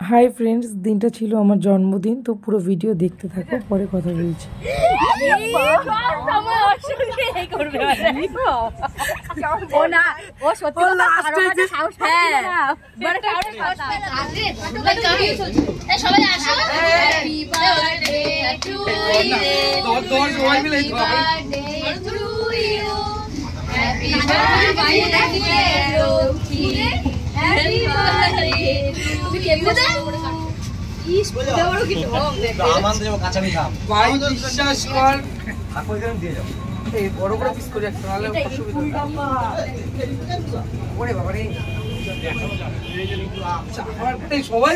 Hi friends, দিনটা ছিল আমার জন্মদিন। তো পুরো ভিডিও দেখতে থাকো, পরে কথা বলছি। সবাই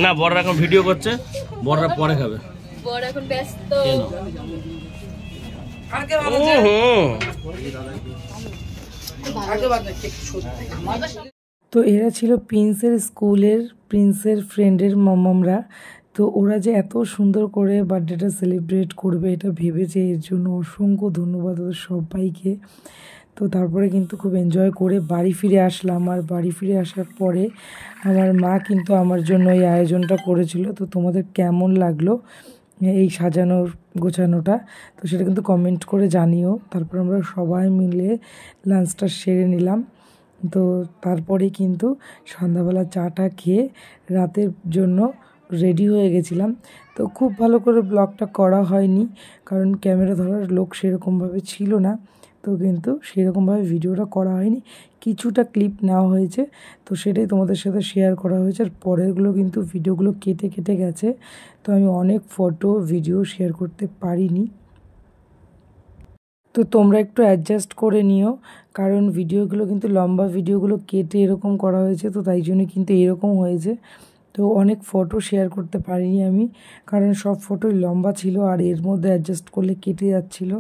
না, বড়রা এখন ভিডিও করছে, বড়রা পরে খাবে। বড় এখন ব্যস্ত। তো এরা ছিল প্রিন্সের স্কুলের প্রিন্সের ফ্রেন্ডের মামামরা। তো ওরা যে এত সুন্দর করে বার্থডেটা সেলিব্রেট করবে এটা ভেবেছে, এর জন্য অসংখ্য ধন্যবাদ ওদের সবাইকে। তো তারপরে কিন্তু খুব এনজয় করে বাড়ি ফিরে আসলাম। আর বাড়ি ফিরে আসার পরে আমার মা কিন্তু আমার জন্য এই আয়োজনটা করেছিল। তো তোমাদের কেমন লাগলো এই সাজানোর গোছানোটা, তো সেটা কিন্তু কমেন্ট করে জানিও। তারপর আমরা সবাই মিলে লাঞ্চটা সেরে নিলাম। তো তারপরে কিন্তু সন্ধ্যাবেলা চাটা খেয়ে রাতের জন্য রেডি হয়ে গেছিলাম। তো খুব ভালো করে ব্লগটা করা হয়নি, কারণ ক্যামেরা ধরার লোক সেরকমভাবে ছিল না। তো কিন্তু সেরকমভাবে ভিডিওটা করা হয়নি, কিছুটা ক্লিপ নেওয়া হয়েছে। তো সেটাই তোমাদের সাথে শেয়ার করা হয়েছে। আর পরেরগুলো কিন্তু ভিডিওগুলো কেটে কেটে গেছে, তো আমি অনেক ফটো ভিডিও শেয়ার করতে পারিনি। তো তোমরা একটু অ্যাডজাস্ট করে নিও, কারণ ভিডিওগুলো কিন্তু লম্বা ভিডিওগুলো কেটে এরকম করা হয়েছে, তো তাই জন্য কিন্তু এরকম হয়েছে। তো অনেক ফটো শেয়ার করতে পারিনি আমি, কারণ সব ফটোই লম্বা ছিল আর এর মধ্যে অ্যাডজাস্ট করলে কেটে যাচ্ছিল।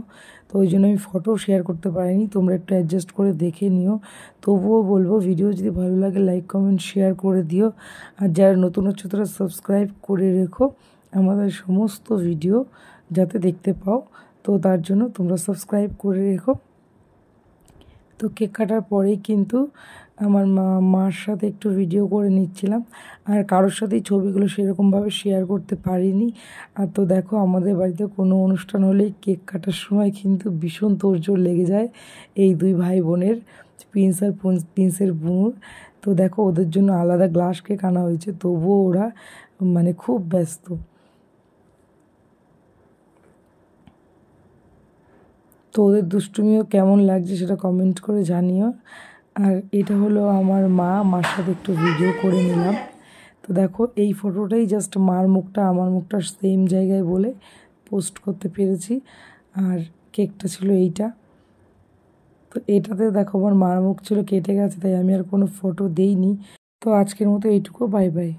তো ওই জন্য আমি ফটো শেয়ার করতে পারিনি। তোমরা একটু অ্যাডজাস্ট করে দেখে নিও। তবুও বলবো, ভিডিও যদি ভালো লাগে লাইক কমেন্ট শেয়ার করে দিও। আর যারা নতুন হচ্ছে তারা সাবস্ক্রাইব করে রেখো আমাদের সমস্ত ভিডিও যাতে দেখতে পাও। তো তার জন্য তোমরা সাবস্ক্রাইব করে রেখো। তো কেক কাটার পরেই কিন্তু আমার মার সাথে একটু ভিডিও করে নিচ্ছিলাম, আর কারোর সাথেই ছবিগুলো সেরকমভাবে শেয়ার করতে পারিনি। আর তো দেখো, আমাদের বাড়িতে কোনো অনুষ্ঠান হলেই কেক কাটার সময় কিন্তু ভীষণ তোড়জোড় লেগে যায় এই দুই ভাই বোনের, প্রিন্সের বোন। তো দেখো, ওদের জন্য আলাদা গ্লাস কেক আনা হয়েছে, তবুও ওরা মানে খুব ব্যস্ত। তো ওদের দুষ্টুমিও কেমন লাগছে সেটা কমেন্ট করে জানিও। আর এটা হলো আমার মার সাথে একটু ভিডিও করে নিলাম। তো দেখো, এই ফটোটাই জাস্ট মার মুখটা আমার মুখটা সেম জায়গায় বলে পোস্ট করতে পেরেছি। আর কেকটা ছিল এইটা। তো এটাতে দেখো আমার মার মুখ ছিল কেটে গেছে, তাই আমি আর কোনো ফটো দেইনি। তো আজকের মতো এইটুকু, বাই বাই।